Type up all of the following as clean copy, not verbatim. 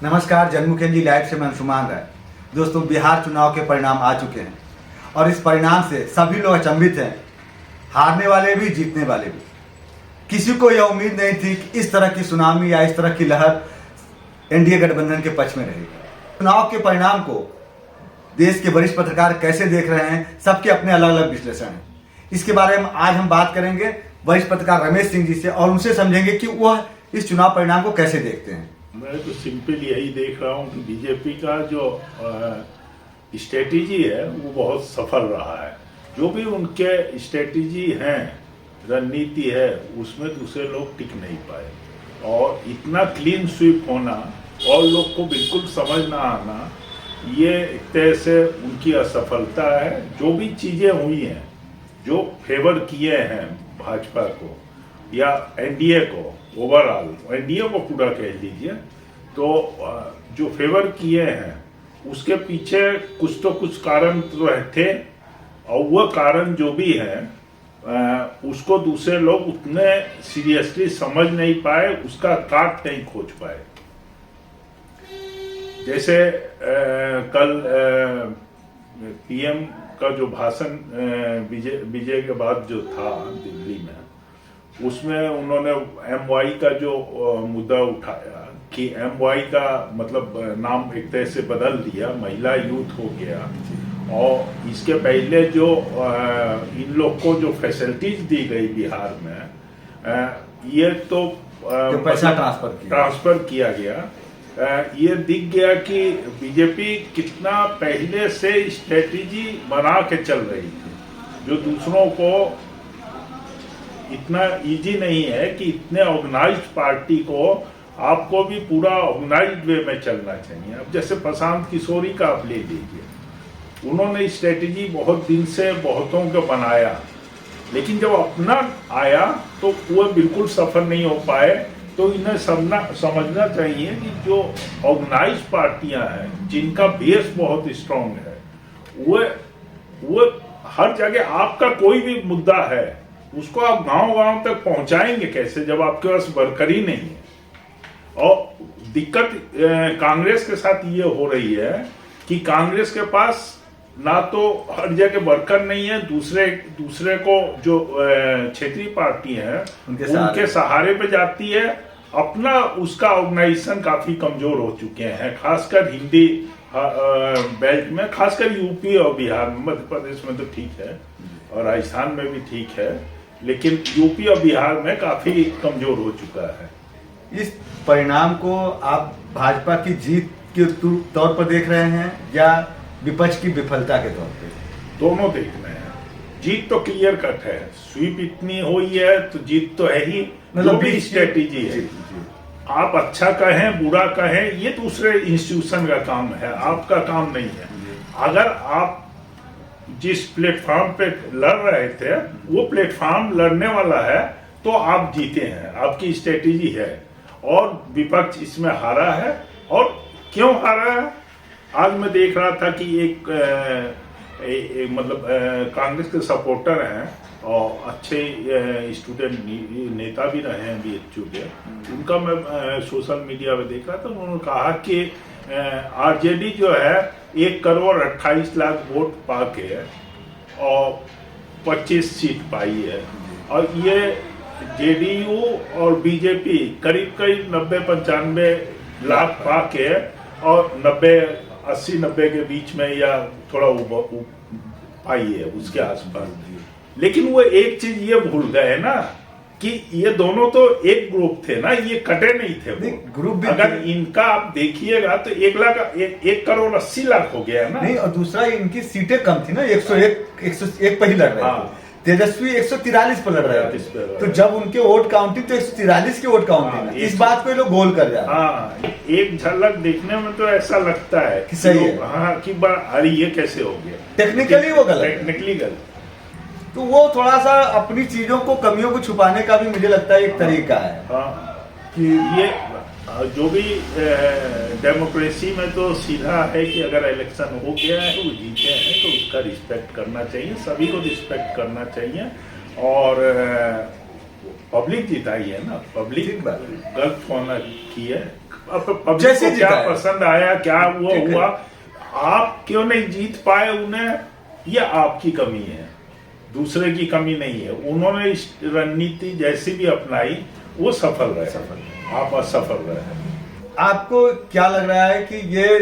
नमस्कार, जनमुखेन जी लाइव से मैं अंशुमान राय। दोस्तों, बिहार चुनाव के परिणाम आ चुके हैं और इस परिणाम से सभी लोग अचंभित हैं, हारने वाले भी जीतने वाले भी। किसी को यह उम्मीद नहीं थी कि इस तरह की सुनामी या इस तरह की लहर एनडीए गठबंधन के पक्ष में रहेगी। चुनाव के परिणाम को देश के वरिष्ठ पत्रकार कैसे देख रहे हैं, सबके अपने अलग अलग विश्लेषण हैं। इसके बारे में आज हम बात करेंगे वरिष्ठ पत्रकार रमेश सिंह जी से और उनसे समझेंगे कि वह इस चुनाव परिणाम को कैसे देखते हैं। मैं तो सिंपल यही देख रहा हूँ कि बीजेपी का जो स्ट्रेटेजी है वो बहुत सफल रहा है। जो भी उनके स्ट्रेटेजी हैं, रणनीति है, उसमें दूसरे लोग टिक नहीं पाए और इतना क्लीन स्वीप होना और लोग को बिल्कुल समझ ना आना, ये एक तरह से उनकी असफलता है। जो भी चीज़ें हुई हैं, जो फेवर किए हैं भाजपा को या एनडीए को, ओवरऑल एनडीए को पूरा कह लीजिए, तो जो फेवर किए हैं उसके पीछे कुछ तो कुछ कारण तो थे और वह कारण जो भी है उसको दूसरे लोग उतने सीरियसली समझ नहीं पाए, उसका काट नहीं खोज पाए। जैसे कल पीएम का जो भाषण विजय के बाद जो था दिल्ली में, उसमें उन्होंने एमवाई का जो मुद्दा उठाया कि एमवाई का मतलब नाम एक तरह से बदल दिया, महिला यूथ हो गया। और इसके पहले जो इन लोग को जो फैसिलिटीज दी गई बिहार में, ये तो जो पैसा ट्रांसफर किया गया, ये दिख गया कि बीजेपी कितना पहले से स्ट्रेटेजी बना के चल रही थी, जो दूसरों को इतना इजी नहीं है कि इतने ऑर्गेनाइज्ड पार्टी को आपको भी पूरा ऑर्गेनाइज्ड वे में चलना चाहिए। अब जैसे प्रशांत किशोरी का आप ले लीजिए, उन्होंने स्ट्रेटेजी बहुत दिन से बहुतों को बनाया, लेकिन जब अपना आया तो वो बिल्कुल सफल नहीं हो पाए। तो इन्हें समझना चाहिए कि जो ऑर्गेनाइज्ड पार्टियां हैं, जिनका बेस बहुत स्ट्रांग है, वो हर जगह आपका कोई भी मुद्दा है उसको आप गांव-गांव तक पहुंचाएंगे कैसे, जब आपके पास वर्कर ही नहीं है। और दिक्कत कांग्रेस के साथ ये हो रही है कि कांग्रेस के पास ना तो हर जगह वर्कर नहीं है, दूसरे को जो क्षेत्रीय पार्टी है उनके सहारे पे जाती है। अपना उसका ऑर्गेनाइजेशन काफी कमजोर हो चुके हैं, खासकर हिंदी बेल्ट में, खासकर यूपी और बिहार में। मध्य प्रदेश में तो ठीक है और राजस्थान में भी ठीक है, लेकिन यूपी और बिहार में काफी कमजोर हो चुका है। इस परिणाम को आप भाजपा की जीत के तौर पर देख रहे हैं या विपक्ष की विफलता के तौर पे? दोनों देख रहे हैं। जीत तो क्लियर कट है, स्वीप इतनी हुई है तो जीत तो है ही। जो भी स्ट्रेटेजी है, आप अच्छा कहें बुरा कहें, ये दूसरे इंस्टीट्यूशन का काम है, आपका काम नहीं है। अगर आप जिस प्लेटफॉर्म पे लड़ रहे थे वो प्लेटफॉर्म लड़ने वाला है तो आप जीते हैं, आपकी स्ट्रेटेजी है। और विपक्ष इसमें हारा है। और क्यों हारा है? आज मैं देख रहा था कि एक मतलब कांग्रेस के सपोर्टर हैं और अच्छे स्टूडेंट नेता भी रहे हैं बीएचयू के, उनका मैं सोशल मीडिया पे देख रहा था। उन्होंने कहा कि आरजेडी जो है 1,28,00,000 वोट पाके और 25 सीट पाई है, और ये जेडीयू और बीजेपी करीब 90-95 लाख पाके और 80-90 के बीच में या थोड़ा पाई है, उसके आसपास। लेकिन वो एक चीज ये भूल गए ना कि ये दोनों तो एक ग्रुप थे ना, ये कटे नहीं थे ग्रुप भी। अगर इनका आप देखिएगा तो 1,80,00,000 हो गया ना। नहीं, और दूसरा इनकी सीटें कम थी ना, 101 पर ही लड़ रहे थे। तेजस्वी 143 पर लड़ रहे थे, तो जब उनके वोट काउंटिंग तो 143 के वोट काउंटिंग, इस बात को लोग गोल कर जाते हैं। हाँ, एक झलक देखने में तो ऐसा लगता है कि सही है, हाँ, कि अरे ये कैसे हो गया, टेक्निकली वो गलत, टेक्निकली गलत। तो वो थोड़ा सा अपनी चीजों को, कमियों को छुपाने का भी मुझे लगता है एक तरीका है। कि ये जो भी डेमोक्रेसी में तो सीधा है कि अगर इलेक्शन हो गया है, वो जीते हैं तो उसका रिस्पेक्ट करना चाहिए, सभी को रिस्पेक्ट करना चाहिए। और पब्लिक जिताई है ना, पब्लिक गलत होना की है, पब्लिक जैसे को क्या जीता है। पसंद आया, क्या वो ठीक है। हुआ, आप क्यों नहीं जीत पाए उन्हें, ये आपकी कमी है, दूसरे की कमी नहीं है। उन्होंने इस रणनीति जैसी भी अपनाई वो सफल रहे, आप असफल रहे। आपको क्या लग रहा है कि ये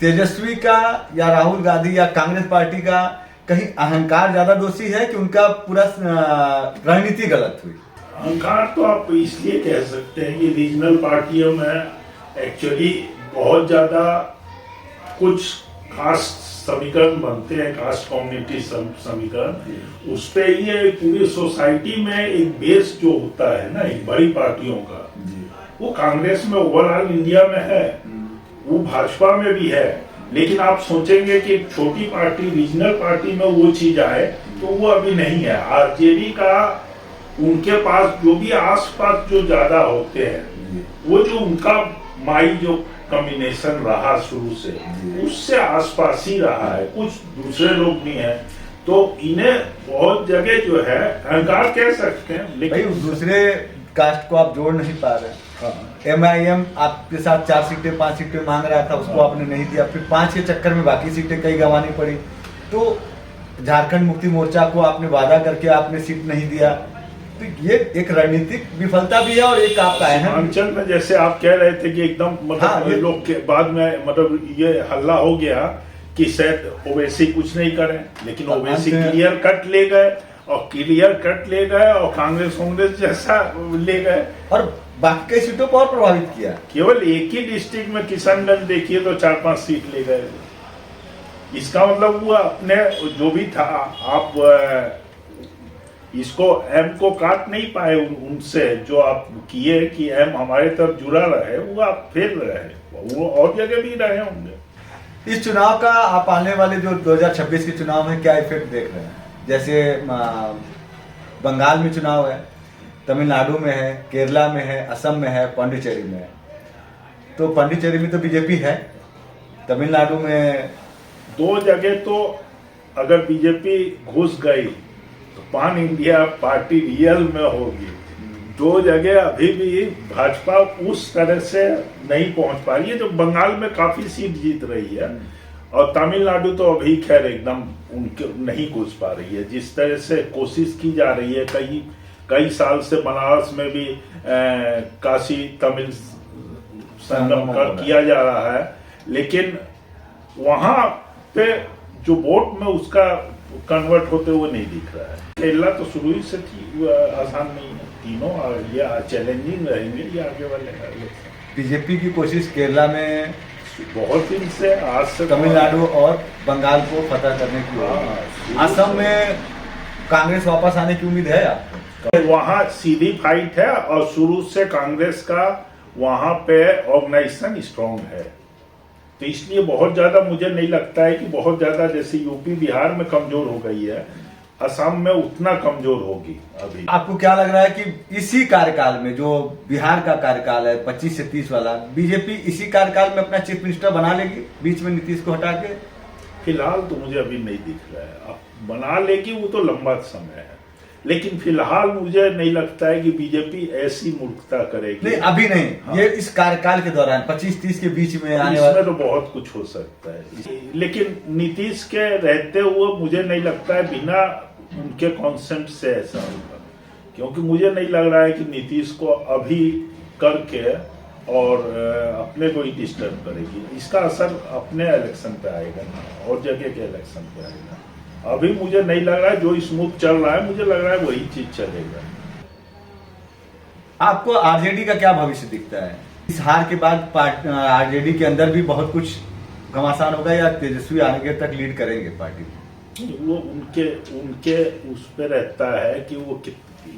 तेजस्वी का या राहुल गांधी या कांग्रेस पार्टी का कहीं अहंकार ज्यादा दोषी है कि उनका पूरा रणनीति गलत हुई? अहंकार तो आप इसलिए कह सकते हैं कि रीजनल पार्टियों में एक्चुअली बहुत ज्यादा कुछ कास्ट समीकरण बनते हैं, कास्ट कम्युनिटी समीकरण, उस पे ये पूरी सोसाइटी में एक बेस जो होता है ना एक बड़ी पार्टियों का, वो कांग्रेस में ओवरऑल इंडिया में है, वो भाजपा में भी है। लेकिन आप सोचेंगे कि छोटी पार्टी रीजनल पार्टी में वो चीज आए तो वो अभी नहीं है। आरजेडी का उनके पास जो भी आसपास जो ज्यादा होते हैं, वो जो उनका माई जो कॉम्बिनेशन रहा शुरू से, उससे आसपास ही रहा है, कुछ दूसरे लोग नहीं है। तो इन्हें बहुत जगह जो है अहंकार कह सकते हैं, भाई लेकिन दूसरे कास्ट को आप जोड़ नहीं पा रहे। MIM आपके साथ 4 सीटें 5 सीटें मांग रहा था, उसको आपने नहीं दिया, फिर 5 के चक्कर में बाकी सीटें कई गंवानी पड़ी। तो झारखंड मुक्ति मोर्चा को आपने वादा करके आपने सीट नहीं दिया, तो ये एक रणनीतिक विफलता भी है और एक आपका है। सीमांचल में जैसे आप कह रहे थे कि एकदम मतलब हाँ, ये लोग के बाद में मतलब ये हल्ला हो गया कि शायद ओवैसी कुछ नहीं करें, लेकिन ओवैसी क्लियर कट ले गए और क्लियर कट ले गए और कांग्रेस जैसा ले गए और बाकी कई सीटों को और प्रभावित किया। केवल एक ही डिस्ट्रिक्ट में किशनगंज देखिए तो 4-5 सीट ले गए। इसका मतलब वो अपने जो भी था, आप इसको एम को काट नहीं पाए उनसे जो आप किए कि एम हमारे तरफ जुड़ा रहे, वो आप फेल रहे, वो और जगह भी रहे होंगे। इस चुनाव का आप आने वाले जो 2026 के चुनाव में क्या इफेक्ट देख रहे हैं? जैसे बंगाल में चुनाव है, तमिलनाडु में है, केरला में है, असम में है, पांडिचेरी में है। तो पांडिचेरी में तो बीजेपी है, तमिलनाडु में 2 जगह तो अगर बीजेपी घुस गई तो पान इंडिया पार्टी रियल में होगी। 2 जगह अभी भी भाजपा उस तरह से नहीं पहुंच पा रही है, जो बंगाल में काफी सीट जीत रही है, और तमिलनाडु तो अभी खैर एकदम उनके नहीं घुस पा रही है। जिस तरह से कोशिश की जा रही है, कई साल से बनारस में भी काशी तमिल संगम का किया जा रहा है, लेकिन वहां पे जो वोट में उसका कन्वर्ट होते हुए नहीं दिख रहा है। केरला तो शुरू ही से आसान नहीं है, तीनों ये चैलेंजिंग रहेंगे ये आगे वाले। बीजेपी की कोशिश केरला में बहुत दिन से, आज से तमिलनाडु और बंगाल को फतह करने की होगी। असम में कांग्रेस वापस आने की उम्मीद है आपको? वहां सीधी फाइट है और शुरू से कांग्रेस का वहां पे ऑर्गेनाइजेशन स्ट्रांग है, तो इसलिए बहुत ज्यादा मुझे नहीं लगता है कि बहुत ज्यादा जैसे यूपी बिहार में कमजोर हो गई है, असम में उतना कमजोर होगी अभी। आपको क्या लग रहा है कि इसी कार्यकाल में, जो बिहार का कार्यकाल है 25 से 30 वाला, बीजेपी इसी कार्यकाल में अपना चीफ मिनिस्टर बना लेगी बीच में नीतीश को हटा के? फिलहाल तो मुझे अभी नहीं दिख रहा है। अब बना लेगी वो तो लंबा समय है, लेकिन फिलहाल मुझे नहीं लगता है कि बीजेपी ऐसी मूर्खता करेगी। नहीं, अभी नहीं। हाँ। ये इस कार्यकाल के दौरान 25-30 के बीच में आने वाला, इसमें तो बहुत कुछ हो सकता है, लेकिन नीतीश के रहते हुए मुझे नहीं लगता है बिना उनके कॉन्सेंट से ऐसा होगा, क्योंकि मुझे नहीं लग रहा है कि नीतीश को अभी करके और अपने को ही डिस्टर्ब करेगी। इसका असर अपने इलेक्शन पे आएगा ना, और जगह के इलेक्शन पे आएगा। अभी मुझे नहीं लग रहा है, जो स्मूथ चल रहा है मुझे लग रहा है वही चीज चलेगा। आपको आरजेडी का क्या भविष्य दिखता है? इस हार के बाद आरजेडी के अंदर भी बहुत कुछ घमासान होगा या तेजस्वी आगे तक लीड करेंगे पार्टी? वो उनके उस पे रहता है कि वो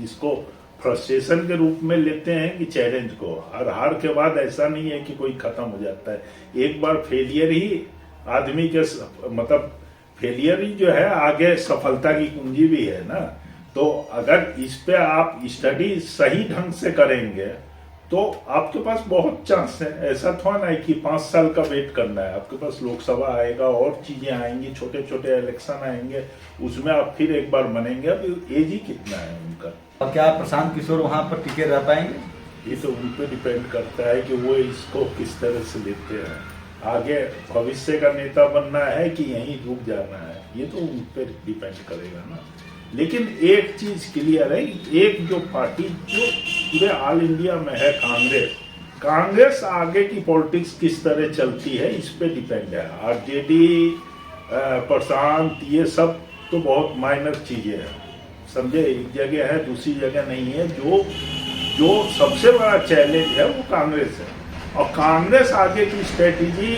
इसको फ्रस्ट्रेशन के रूप में लेते हैं कि चैलेंज को। हार के बाद ऐसा नहीं है कि कोई खत्म हो जाता है, एक बार फेलियर ही आदमी के मतलब फेलियर ही जो है आगे सफलता की कुंजी भी है ना। तो अगर इस पे आप स्टडी सही ढंग से करेंगे तो आपके पास बहुत चांस है। ऐसा थोड़ा ना है कि 5 साल का वेट करना है, आपके पास लोकसभा आएगा और चीजें आएंगी, छोटे छोटे इलेक्शन आएंगे, उसमें आप फिर एक बार बनेंगे। अब एज ही कितना है उनका। और क्या प्रशांत किशोर वहां पर टिके रह पाएंगे? ये तो उन पे डिपेंड करता है कि वो इसको किस तरह से लेते हैं। आगे भविष्य का नेता बनना है कि यहीं रुक जाना है, ये तो उन पे डिपेंड करेगा ना। लेकिन एक चीज क्लियर है, एक जो पार्टी जो पूरे ऑल इंडिया में है कांग्रेस आगे की पॉलिटिक्स किस तरह चलती है इस पे डिपेंड है। आरजेडी, प्रशांत, ये सब तो बहुत माइनर चीजें हैं, समझे, एक जगह है दूसरी जगह नहीं है। जो सबसे बड़ा चैलेंज है वो कांग्रेस है, और कांग्रेस आगे की स्ट्रेटेजी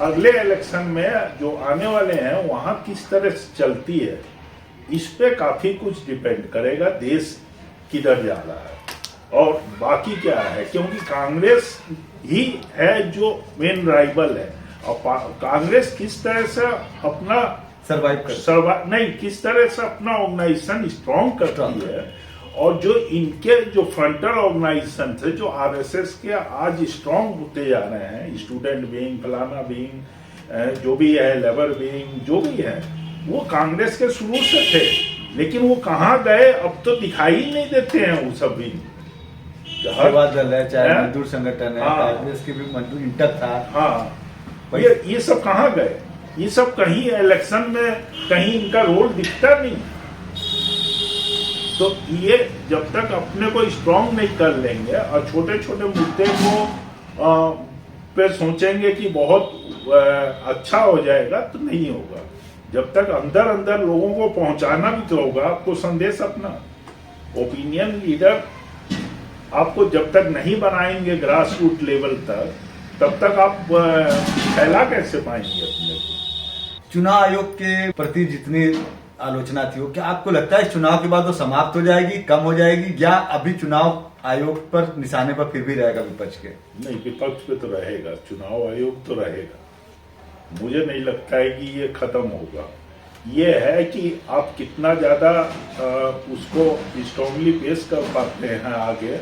अगले इलेक्शन में जो आने वाले हैं वहां किस तरह से चलती है इस पे काफी कुछ डिपेंड करेगा, देश किधर जा रहा है और बाकी क्या है, क्योंकि कांग्रेस ही है जो मेन राइवल है। और कांग्रेस किस तरह से अपना नहीं किस तरह से अपना ऑर्गेनाइजेशन स्ट्रॉन्ग करती है, और जो इनके जो फ्रंटल ऑर्गेनाइजेशन थे जो आरएसएस के आज स्ट्रॉन्ग होते जा रहे हैं, स्टूडेंट विंग, फलाना विंग, जो भी है, लेबर विंग, जो भी है, वो कांग्रेस के शुरू से थे। लेकिन वो कहाँ गए अब तो दिखाई ही नहीं देते हैं वो सब विंग। दल है, चाहे मजदूर संगठन है, कांग्रेस की भी मजदूर इंटर था। हाँ, ये सब कहाँ गए? ये सब कहीं इलेक्शन में कहीं इनका रोल दिखता नहीं। तो ये जब तक अपने को स्ट्रांग नहीं कर लेंगे और छोटे छोटे मुद्दे को पे सोचेंगे कि बहुत अच्छा हो जाएगा, तो नहीं होगा। जब तक अंदर अंदर लोगों को पहुंचाना भी तो होगा आपको संदेश अपना। ओपिनियन लीडर आपको जब तक नहीं बनाएंगे ग्रास रूट लेवल तक, तब तक आप फैला कैसे पाएंगे अपने को? चुनाव आयोग के प्रति जितनी आलोचना थी, वो क्या आपको लगता है चुनाव के बाद वो समाप्त हो जाएगी, कम हो जाएगी, या अभी चुनाव आयोग पर निशाने पर फिर भी रहेगा विपक्ष के? नहीं, विपक्ष पे तो रहेगा, चुनाव आयोग तो रहेगा। मुझे नहीं लगता है कि ये खत्म होगा। ये है कि आप कितना ज्यादा उसको स्ट्रांगली पेश कर पाते हैं आगे,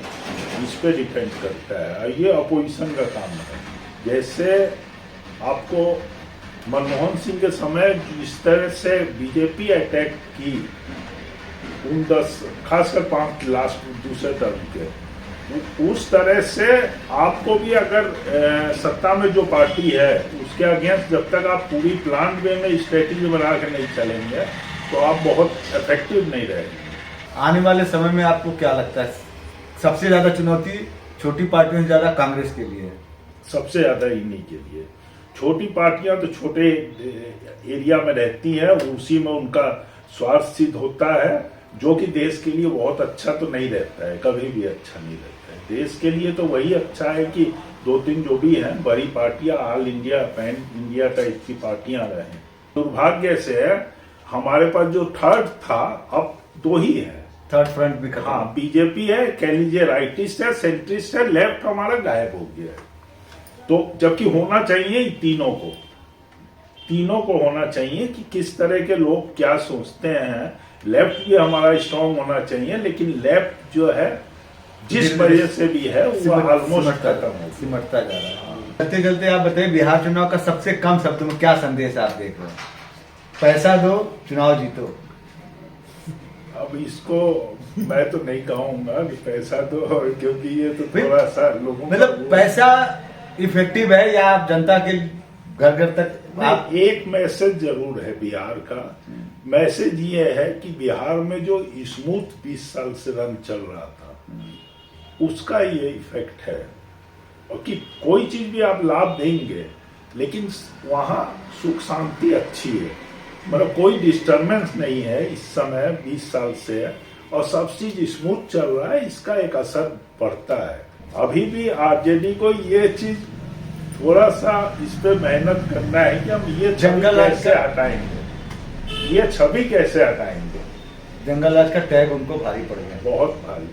इस पे डिपेंड करता है। ये अपोजिशन का काम है। जैसे आपको मनमोहन सिंह के समय जिस तरह से बीजेपी अटैक की उन 10 खासकर 5 लास्ट दूसरे टर्म के, उस तरह से आपको भी अगर सत्ता में जो पार्टी है उसके अगेंस्ट जब तक आप पूरी प्लान वे में स्ट्रेटेजी बना के नहीं चलेंगे तो आप बहुत इफेक्टिव नहीं रहेंगे। आने वाले समय में आपको क्या लगता है सबसे ज्यादा चुनौती छोटी पार्टियों से ज्यादा कांग्रेस के लिए है? सबसे ज्यादा इन्हीं के लिए। छोटी पार्टियां तो छोटे एरिया में रहती हैं, उसी में उनका स्वार्थ सिद्ध होता है, जो कि देश के लिए बहुत अच्छा तो नहीं रहता है, कभी भी अच्छा नहीं रहता है। देश के लिए तो वही अच्छा है कि 2-3 जो भी हैं बड़ी पार्टियां all India, pan India type की पार्टियां रहे। दुर्भाग्य से हमारे पास जो थर्ड था अब 2 ही है। थर्ड फ्रंट भी खत्म। हाँ, बीजेपी है, कह लीजिए राइटिस्ट है, सेंट्रिस्ट है, लेफ्ट हमारा गायब हो गया है। तो जबकि होना चाहिए तीनों को होना चाहिए कि किस तरह के लोग क्या सोचते हैं। लेफ्ट भी हमारा स्ट्रांग होना चाहिए, लेकिन लेफ्ट जो है जिस वजह से भी है वो ऑलमोस्ट खत्म हो, सिमटता जा रहा है। चलते चलते आप बताइए, बिहार चुनाव का सबसे कम शब्द में क्या संदेश आप देख रहे हैं? पैसा दो, चुनाव जीतो। अब इसको मैं तो नहीं कहूंगा कि पैसा दो, क्योंकि ये तो थोड़ा सा लोगों मतलब पैसा इफेक्टिव है या आप जनता के घर घर तक आप? एक मैसेज जरूर है बिहार का। मैसेज ये है कि बिहार में जो स्मूथ 20 साल से रन चल रहा था उसका ये इफेक्ट है, और कि कोई चीज भी आप लाभ देंगे लेकिन वहां सुख शांति अच्छी है, मतलब कोई डिस्टरबेंस नहीं है इस समय 20 साल से, और सब चीज स्मूथ चल रहा है, इसका एक असर पड़ता है। अभी भी आरजेडी को ये चीज थोड़ा सा इस पे मेहनत करना है कि हम ये जंगल कैसे हटाएंगे, ये छवि कैसे हटाएंगे। जंगल राज का टैग उनको भारी पड़ गया, बहुत भारी।